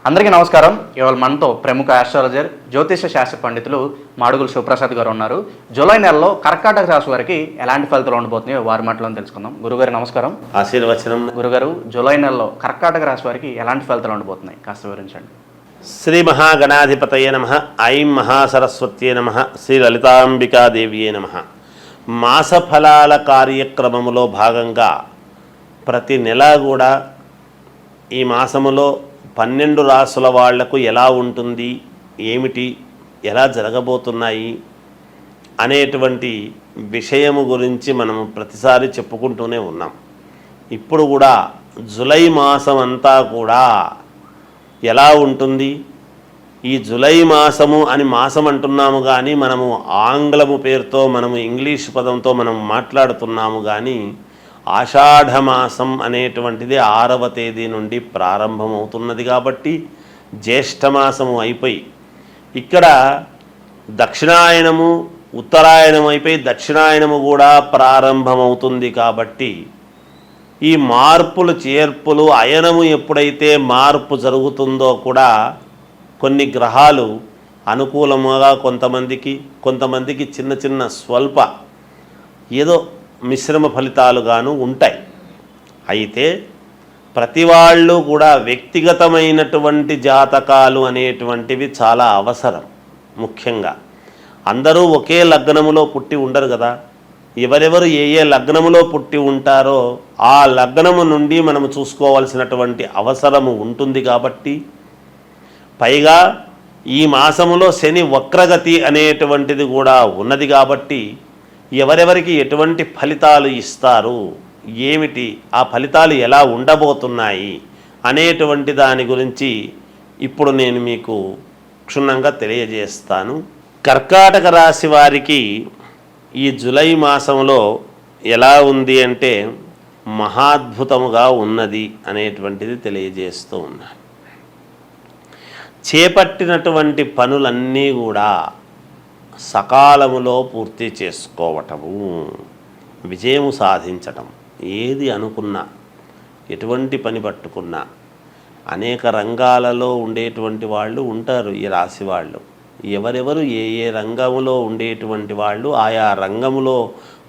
అందరికీ నమస్కారం. ఇవాళ మనతో ప్రముఖ ఆస్ట్రాలజర్ జ్యోతిష శాస్త్ర పండితులు మాడుగుల శివప్రసాద్ గారు ఉన్నారు. జూలై నెలలో కర్కాటక రాశి వారికి ఎలాంటి ఫలితాలు ఉండబోతున్నాయో వారి మాటలను తెలుసుకుందాం. గురుగారు నమస్కారం. ఆశీర్వచనం. గురుగారు, జూలై నెలలో కర్కాటక రాశి వారికి ఎలాంటి ఫలితాలు ఉండబోతున్నాయి కాస్త వివరించండి. శ్రీ మహాగణాధిపతయే నమః. ఐం మహాసరస్వత్యే నమః. శ్రీ లలితాంబికాదేవియే నమః. మాస ఫలాల కార్యక్రమములో భాగంగా ప్రతి నెల కూడా ఈ మాసములో 12 రాసుల వాళ్లకు ఎలా ఉంటుంది, ఏమిటి, ఎలా జరగబోతున్నాయి అనేటువంటి విషయము గురించి మనము ప్రతిసారి చెప్పుకుంటూనే ఉన్నాం. ఇప్పుడు కూడా జూలై మాసం అంతా కూడా ఎలా ఉంటుంది, ఈ జూలై మాసము అని మాసం అంటున్నాము కానీ మనము ఆంగ్లము పేరుతో మనము ఇంగ్లీష్ పదంతో మనం మాట్లాడుతున్నాము కానీ ఆషాఢమాసం అనేటువంటిది 6వ తేదీ నుండి ప్రారంభమవుతున్నది కాబట్టి జ్యేష్ఠమాసము అయిపోయి ఇక్కడ దక్షిణాయనము ఉత్తరాయణం అయిపోయి దక్షిణాయనము కూడా ప్రారంభమవుతుంది. కాబట్టి ఈ మార్పులు చేర్పులు అయనము ఎప్పుడైతే మార్పు జరుగుతుందో కూడా కొన్ని గ్రహాలు అనుకూలముగా కొంతమందికి చిన్న చిన్న స్వల్ప ఏదో మిశ్రమ ఫలితాలుగాను ఉంటాయి. అయితే ప్రతి వాళ్ళు కూడా వ్యక్తిగతమైనటువంటి జాతకాలు అనేటువంటివి చాలా అవసరం. ముఖ్యంగా అందరూ ఒకే లగ్నములో పుట్టి ఉండరు కదా. ఎవరెవరు ఏ లగ్నములో పుట్టి ఉంటారో ఆ లగ్నము నుండి మనము చూసుకోవాల్సినటువంటి అవసరము ఉంటుంది. కాబట్టి పైగా ఈ మాసములో శని వక్రగతి అనేటువంటిది కూడా ఉన్నది. కాబట్టి ఎవరెవరికి ఎటువంటి ఫలితాలు ఇస్తారు, ఏమిటి, ఆ ఫలితాలు ఎలా ఉండబోతున్నాయి అనేటువంటి దాని గురించి ఇప్పుడు నేను మీకు క్షుణ్ణంగా తెలియజేస్తాను. కర్కాటక రాశి వారికి ఈ జూలై మాసంలో ఎలా ఉంది అంటే మహాద్భుతముగా ఉన్నది అనేటువంటిది తెలియజేస్తూ ఉన్నాను. చేపట్టినటువంటి పనులన్నీ కూడా సకాలములో పూర్తి చేసుకోవటము, విజయము సాధించటం, ఏది అనుకున్నా ఎటువంటి పని పట్టుకున్నా అనేక రంగాలలో ఉండేటువంటి వాళ్ళు ఉంటారు ఈ రాశి వాళ్ళు. ఎవరెవరు ఏ రంగములో ఉండేటువంటి వాళ్ళు ఆయా రంగములో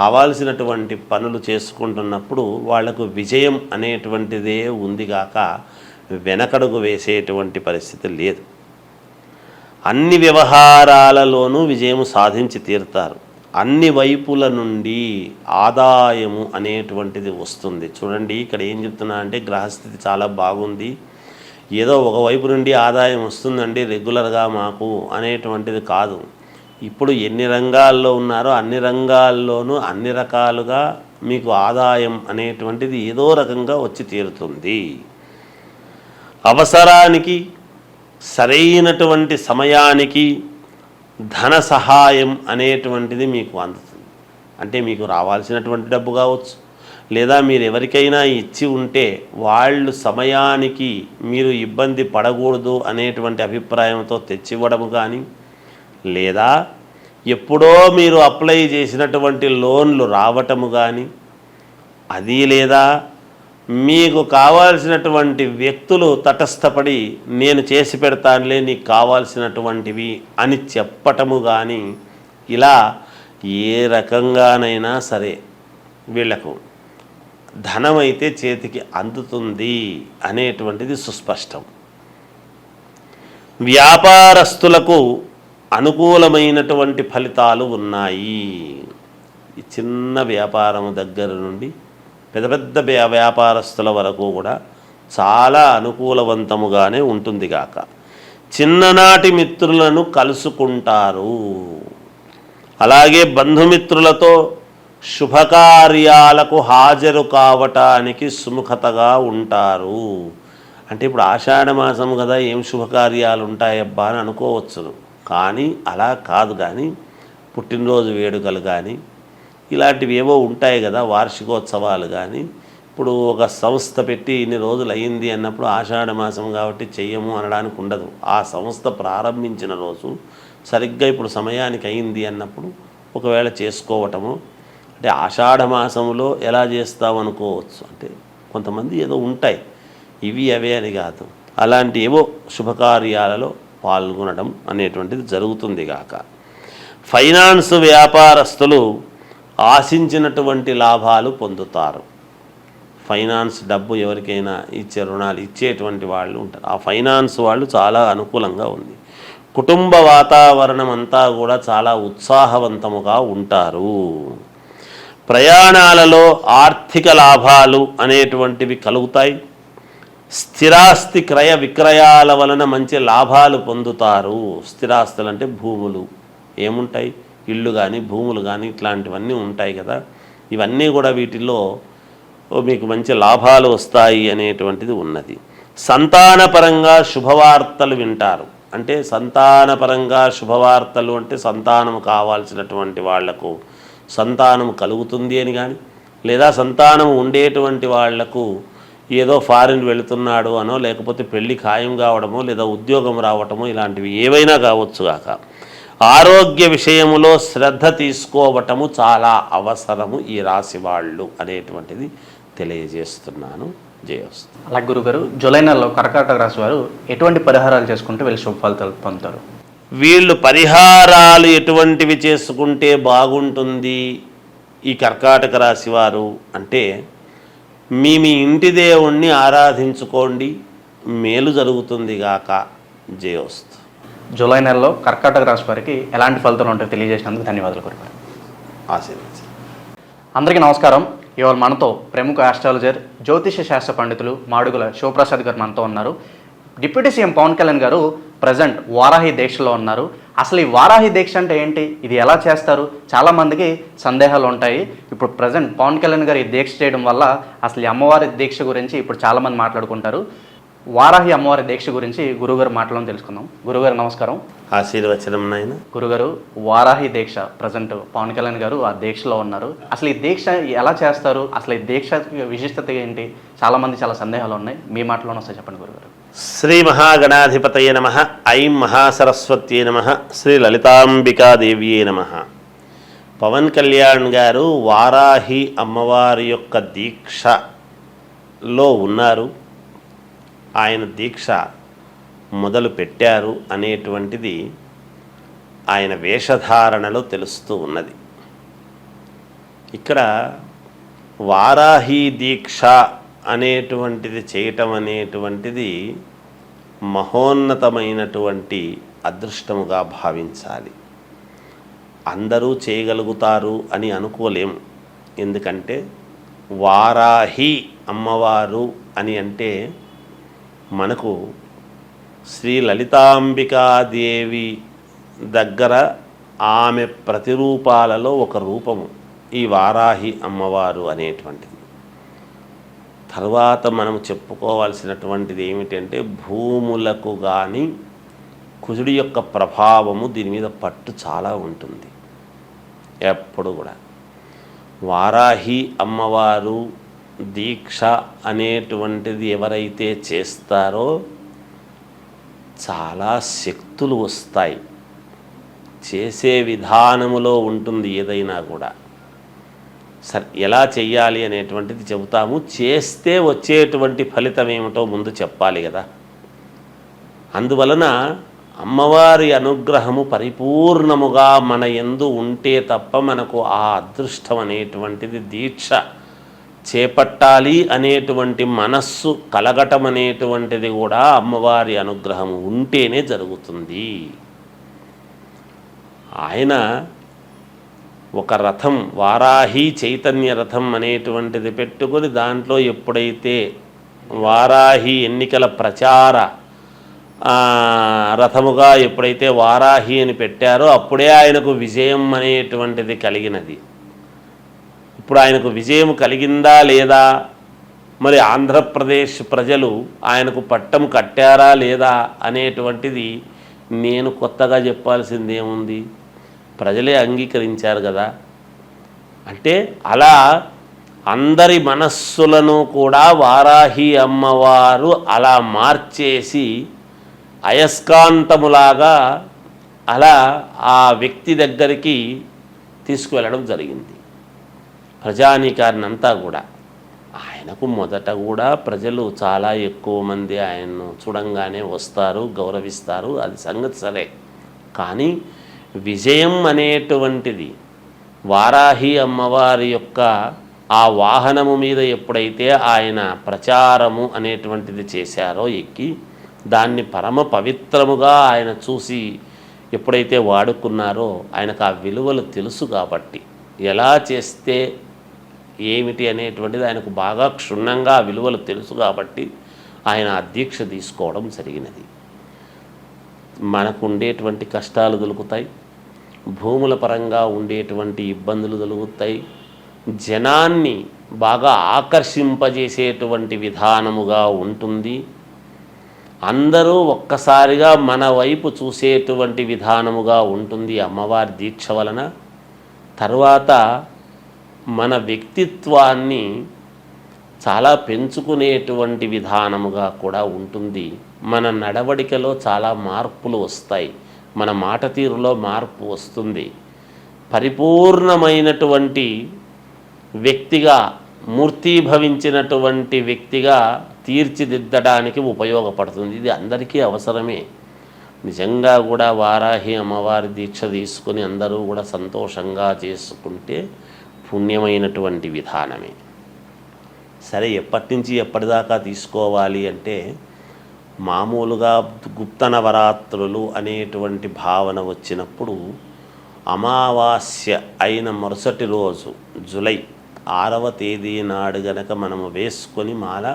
కావాల్సినటువంటి పనులు చేసుకుంటున్నప్పుడు వాళ్లకు విజయం అనేటువంటిదే ఉందిగాక వెనకడుగు వేసేటువంటి పరిస్థితి లేదు. అన్ని వ్యవహారాలలోనూ విజయము సాధించి తీరుతారు. అన్ని వైపుల నుండి ఆదాయము అనేటువంటిది వస్తుంది. చూడండి, ఇక్కడ ఏం చెప్తున్నా అంటే గ్రహస్థితి చాలా బాగుంది, ఏదో ఒకవైపు నుండి ఆదాయం వస్తుందండి రెగ్యులర్గా మాకు అనేటువంటిది కాదు. ఇప్పుడు ఎన్ని రంగాల్లో ఉన్నారో అన్ని రంగాల్లోనూ అన్ని రకాలుగా మీకు ఆదాయం అనేటువంటిది ఏదో రకంగా వచ్చి తీరుతుంది. అవసరానికి సరైనటువంటి సమయానికి ధన సహాయం అనేటువంటిది మీకు అందుతుంది. అంటే మీకు రావాల్సినటువంటి డబ్బు కావచ్చు, లేదా మీరు ఎవరికైనా ఇచ్చి ఉంటే వాళ్ళు సమయానికి మీరు ఇబ్బంది పడకూడదు అనేటువంటి అభిప్రాయంతో తెచ్చివ్వడము కానీ, లేదా ఎప్పుడో మీరు అప్లై చేసినటువంటి లోన్లు రావటము కానీ, అది లేదా మీకు కావాల్సినటువంటి వ్యక్తులు తటస్థపడి నేను చేసి పెడతానులే నీకు కావాల్సినటువంటివి అని చెప్పటము కానీ, ఇలా ఏ రకంగానైనా సరే వీళ్లకు ధనమైతే చేతికి అందుతుంది అనేటువంటిది సుస్పష్టం. వ్యాపారస్తులకు అనుకూలమైనటువంటి ఫలితాలు ఉన్నాయి. ఈ చిన్న వ్యాపారం దగ్గర నుండి పెద్ద పెద్ద వ్యాపారస్తుల వరకు కూడా చాలా అనుకూలవంతముగానే ఉంటుంది గాక. చిన్ననాటి మిత్రులను కలుసుకుంటారు. అలాగే బంధుమిత్రులతో శుభకార్యాలకు హాజరు కావటానికి సుముఖతగా ఉంటారు. అంటే ఇప్పుడు ఆషాఢమాసం కదా, ఏం శుభకార్యాలు ఉంటాయబ్బా అని అనుకోవచ్చును. కానీ అలా కాదు. కానీ పుట్టినరోజు వేడుకలు కానీ ఇలాంటివి ఏవో ఉంటాయి కదా, వార్షికోత్సవాలు కానీ, ఇప్పుడు ఒక సంస్థ పెట్టి ఇన్ని రోజులు అయ్యింది అన్నప్పుడు ఆషాఢమాసం కాబట్టి చెయ్యము అనడానికి ఉండదు. ఆ సంస్థ ప్రారంభించిన రోజు సరిగ్గా ఇప్పుడు సమయానికి అయింది అన్నప్పుడు ఒకవేళ చేసుకోవటము. అంటే ఆషాఢమాసంలో ఎలా చేస్తామనుకోవచ్చు. అంటే కొంతమంది ఏదో ఉంటాయి, ఇవి అవే అని కాదు. అలాంటి ఏవో శుభకార్యాలలో పాల్గొనడం అనేటువంటిది జరుగుతుంది గాక. ఫైనాన్స్ వ్యాపారస్తులు ఆశించినటువంటి లాభాలు పొందుతారు. ఫైనాన్స్ డబ్బు ఎవరికైనా ఇచ్చే రుణాలు ఇచ్చేటువంటి వాళ్ళు ఉంటారు. ఆ ఫైనాన్స్ వాళ్ళు చాలా అనుకూలంగా ఉంది. కుటుంబ వాతావరణం అంతా కూడా చాలా ఉత్సాహవంతముగా ఉంటారు. ప్రయాణాలలో ఆర్థిక లాభాలు అనేటువంటివి కలుగుతాయి. స్థిరాస్తి క్రయ విక్రయాల వలన మంచి లాభాలు పొందుతారు. స్థిరాస్తులు అంటే భూములు ఏముంటాయి, ఇళ్ళు కానీ భూములు కానీ ఇట్లాంటివన్నీ ఉంటాయి కదా. ఇవన్నీ కూడా వీటిల్లో మీకు మంచి లాభాలు వస్తాయి అనేటువంటిది ఉన్నది. సంతానపరంగా శుభవార్తలు వింటారు. అంటే సంతానపరంగా శుభవార్తలు అంటే సంతానం కావాల్సినటువంటి వాళ్లకు సంతానం కలుగుతుంది అని కానీ, లేదా సంతానం ఉండేటువంటి వాళ్లకు ఏదో ఫారిన్ వెళుతున్నాడు అనో, లేకపోతే పెళ్లి ఖాయం కావడమో, లేదా ఉద్యోగం రావటమో, ఇలాంటివి ఏవైనా కావచ్చు కాక ఆరోగ్య విషయములో శ్రద్ధ తీసుకోవటము చాలా అవసరము ఈ రాశి వాళ్ళు అనేటువంటిది తెలియజేస్తున్నాను. జయోస్తు. అలా గురుగారు, జూలై నెలలో కర్కాటక రాశి వారు ఎటువంటి పరిహారాలు చేసుకుంటే వీళ్ళు శుభ ఫలితాలు పొందుతారు? వీళ్ళు పరిహారాలు ఎటువంటివి చేసుకుంటే బాగుంటుంది ఈ కర్కాటక రాశి వారు అంటే, మీ ఇంటి దేవుణ్ణి ఆరాధించుకోండి, మేలు జరుగుతుంది గాక. జయోస్తు. జూలై నెలలో కర్కాటక రాశి వారికి ఎలాంటి ఫలితాలు ఉంటాయో తెలియజేసినందుకు ధన్యవాదాలు గురుగారు. ఆశీర్వదించండి. అందరికీ నమస్కారం. ఇవాళ మనతో ప్రముఖ ఆస్ట్రాలజర్, జ్యోతిష శాస్త్ర పండితులు మాడుగుల శివప్రసాద్ గారు మనతో ఉన్నారు. డిప్యూటీ సీఎం పవన్ కళ్యాణ్ గారు ప్రజెంట్ వారాహి దీక్షలో ఉన్నారు. అసలు ఈ వారాహి దీక్ష అంటే ఏంటి, ఇది ఎలా చేస్తారు, చాలామందికి సందేహాలు ఉంటాయి. ఇప్పుడు ప్రజెంట్ పవన్ కళ్యాణ్ గారు ఈ దీక్ష చేయడం వల్ల అసలు ఈ అమ్మవారి దీక్ష గురించి ఇప్పుడు చాలామంది మాట్లాడుకుంటారు. వారాహి అమ్మవారి దీక్ష గురించి గురుగారు మాటలను తెలుసుకుందాం. గురుగారు నమస్కారం. ఆశీర్వచనం నాయన. గురుగారు, వారాహి దీక్ష ప్రజెంట్ పవన్ కళ్యాణ్ గారు ఆ దీక్షలో ఉన్నారు. అసలు ఈ దీక్ష ఎలా చేస్తారు, అసలు ఈ దీక్ష విశిష్టత ఏంటి, చాలామంది చాలా సందేహాలు ఉన్నాయి. మీ మాటలోనే వస్తాయి, చెప్పండి గురుగారు. శ్రీ మహాగణాధిపతయ నమః. ఐం మహాసరస్వత్యే నమః. శ్రీ లలితాంబికాదేవ్యే నమః. పవన్ కళ్యాణ్ గారు వారాహి అమ్మవారి యొక్క దీక్షలో ఉన్నారు. ఆయన దీక్ష మొదలు పెట్టారు అనేటువంటిది ఆయన వేషధారణలో తెలుస్తూ ఉన్నది. ఇక్కడ వారాహి దీక్ష అనేటువంటిది చేయటం అనేటువంటిది మహోన్నతమైనటువంటి అదృష్టముగా భావించాలి. అందరూ చేయగలుగుతారు అని అనుకోలేము. ఎందుకంటే వారాహి అమ్మవారు అని అంటే మనకు శ్రీ లలితాంబికాదేవి దగ్గర ఆమె ప్రతిరూపాలలో ఒక రూపము ఈ వారాహి అమ్మవారు అనేటువంటిది. తర్వాత మనం చెప్పుకోవాల్సినటువంటిది ఏమిటంటే, భూములకు కానీ కుజుడి యొక్క ప్రభావము దీని మీద పట్టు చాలా ఉంటుంది. ఎప్పుడు కూడా వారాహి అమ్మవారు దీక్ష అనేటువంటిది ఎవరైతే చేస్తారో చాలా శక్తులు వస్తాయి. చేసే విధానములో ఉంటుంది ఏదైనా కూడా. సరే, ఎలా చెయ్యాలి అనేటువంటిది చెబుతాము. చేస్తే వచ్చేటువంటి ఫలితం ఏమిటో ముందు చెప్పాలి కదా. అందువలన అమ్మవారి అనుగ్రహము పరిపూర్ణముగా మన యందు ఉంటే తప్ప మనకు ఆ అదృష్టం అనేటువంటిది, దీక్ష చేపట్టాలి అనేటువంటి మనస్సు కలగటం అనేటువంటిది కూడా అమ్మవారి అనుగ్రహము ఉంటేనే జరుగుతుంది. ఆయన ఒక రథం, వారాహి చైతన్య రథం అనేటువంటిది పెట్టుకొని దాంట్లో ఎప్పుడైతే వారాహి ఎన్నికల ప్రచార రథముగా ఎప్పుడైతే వారాహి అని పెట్టారో అప్పుడే ఆయనకు విజయం అనేటువంటిది కలిగినది. ఇప్పుడు ఆయనకు విజయం కలిగిందా లేదా, మరి ఆంధ్రప్రదేశ్ ప్రజలు ఆయనకు పట్టం కట్టారా లేదా అనేటువంటిది నేను కొత్తగా చెప్పాల్సింది ఏముంది, ప్రజలే అంగీకరించారు కదా. అంటే అలా అందరి మనస్సులను కూడా వారాహి అమ్మవారు అలా మార్చేసి అయస్కాంతములాగా అలా ఆ వ్యక్తి దగ్గరికి తీసుకువెళ్ళడం జరిగింది. ప్రజానీకారిని అంతా కూడా ఆయన ఆయనకు మొదట కూడా ప్రజలు చాలా ఎక్కువ మంది ఆయన్ను చూడంగానే వస్తారు, గౌరవిస్తారు, అది సంగతి సరే. కానీ విజయం అనేటువంటిది వారాహి అమ్మవారి యొక్క ఆ వాహనము మీద ఎప్పుడైతే ఆయన ప్రచారము అనేటువంటిది చేశారో ఎక్కి, దాన్ని పరమ పవిత్రముగా ఆయన చూసి ఎప్పుడైతే వాడుకున్నారో ఆయనకు ఆ విలువలు తెలుసు కాబట్టి, ఎలా చేస్తే ఏమిటి అనేటువంటిది ఆయనకు బాగా క్షుణ్ణంగా ఆ విలువలు తెలుసు కాబట్టి ఆయన ఆ దీక్ష తీసుకోవడం జరిగినది. మనకు ఉండేటువంటి కష్టాలు దొరుకుతాయి, భూముల పరంగా ఉండేటువంటి ఇబ్బందులు దొరుకుతాయి, జనాన్ని బాగా ఆకర్షింపజేసేటువంటి విధానముగా ఉంటుంది, అందరూ ఒక్కసారిగా మన వైపు చూసేటువంటి విధానముగా ఉంటుంది అమ్మవారి దీక్ష వలన. తర్వాత మన వ్యక్తిత్వాన్ని చాలా పెంచుకునేటువంటి విధానముగా కూడా ఉంటుంది. మన నడవడికలో చాలా మార్పులు వస్తాయి, మన మాట తీరులో మార్పు వస్తుంది. పరిపూర్ణమైనటువంటి వ్యక్తిగా, మూర్తీభవించినటువంటి వ్యక్తిగా తీర్చిదిద్దడానికి ఉపయోగపడుతుంది. ఇది అందరికీ అవసరమే. నిజంగా కూడా వారాహి అమ్మవారి దీక్ష తీసుకుని అందరూ కూడా సంతోషంగా చేసుకుంటే పుణ్యమైనటువంటి విధానమే. సరే, ఎప్పటి నుంచి ఎప్పటిదాకా తీసుకోవాలి అంటే, మామూలుగా గుప్త నవరాత్రులు అనేటువంటి భావన వచ్చినప్పుడు అమావాస్య అయిన మరుసటి రోజు జూలై 6వ తేదీ నాడు గనక మనము వేసుకొని మాల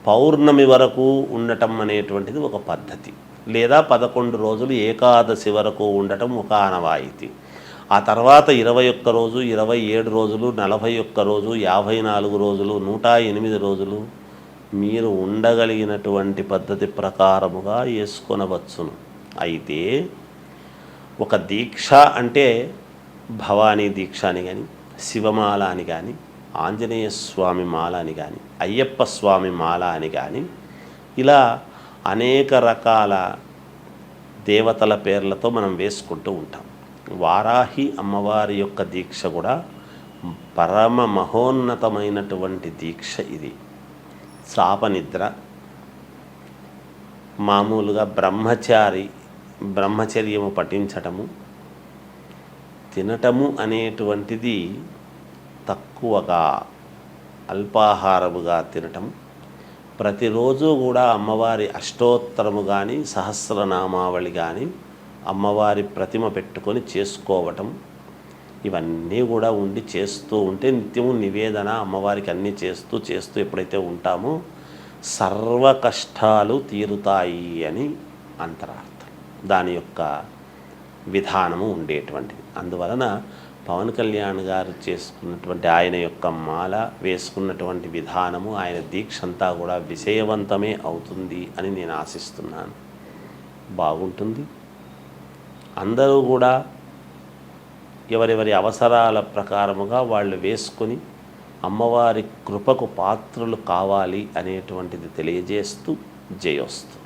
పౌర్ణమి వరకు ఉండటం అనేటువంటిది ఒక పద్ధతి. లేదా 11 రోజులు ఏకాదశి వరకు ఉండటం ఒక ఆనవాయితీ. ఆ తర్వాత 21 రోజు, 27 రోజులు, 41 రోజు, 54 రోజులు, 108 రోజులు మీరు ఉండగలిగినటువంటి పద్ధతి ప్రకారముగా వేసుకొనవచ్చును. అయితే ఒక దీక్ష అంటే భవానీ దీక్ష అని కానీ, శివమాల అని కానీ, ఆంజనేయ స్వామి మాల అని కానీ, అయ్యప్ప స్వామి మాల అని కానీ, ఇలా అనేక రకాల దేవతల పేర్లతో మనం వేసుకుంటూ ఉంటాం. వారాహి అమ్మవారి యొక్క దీక్ష కూడా పరమ మహోన్నతమైనటువంటి దీక్ష. ఇది శాపనిద్ర, మామూలుగా బ్రహ్మచర్యము పఠించటము, తినటము అనేటువంటిది తక్కువగా, అల్పాహారముగా తినటం, ప్రతిరోజు కూడా అమ్మవారి అష్టోత్తరము కానీ, సహస్రనామావళి కానీ, అమ్మవారి ప్రతిమ పెట్టుకొని చేసుకోవటం, ఇవన్నీ కూడా ఉండి చేస్తూ ఉంటే నిత్యము నివేదన అమ్మవారికి అన్నీ చేస్తూ ఎప్పుడైతే ఉంటామో సర్వ కష్టాలు తీరుతాయి అని అంతరార్థం. దాని యొక్క విధానము ఉండేటువంటిది. అందువలన పవన్ కళ్యాణ్ గారు చేసుకున్నటువంటి ఆయన యొక్క మాల వేసుకున్నటువంటి విధానము, ఆయన దీక్ష అంతా కూడా విజయవంతమే అవుతుంది అని నేను ఆశిస్తున్నాను. బాగుంటుంది. అందరూ కూడా ఎవరెవరి అవసరాల ప్రకారముగా వాళ్ళు వేసుకొని అమ్మవారి కృపకు పాత్రులు కావాలి అనేటువంటిది తెలియజేస్తూ జయోస్తు.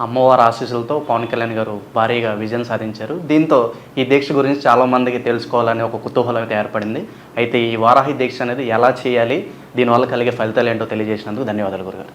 అమ్మవారి ఆశీస్సులతో పవన్ కళ్యాణ్ గారు భారీగా విజయం సాధించారు. దీంతో ఈ దీక్ష గురించి చాలామందికి తెలుసుకోవాలనే ఒక కుతూహలం అయితే ఏర్పడింది. అయితే ఈ వారాహి దీక్ష అనేది ఎలా చేయాలి, దీనివల్ల కలిగే ఫలితాలు ఏంటో తెలియజేసినందుకు ధన్యవాదాలు గురుగారు.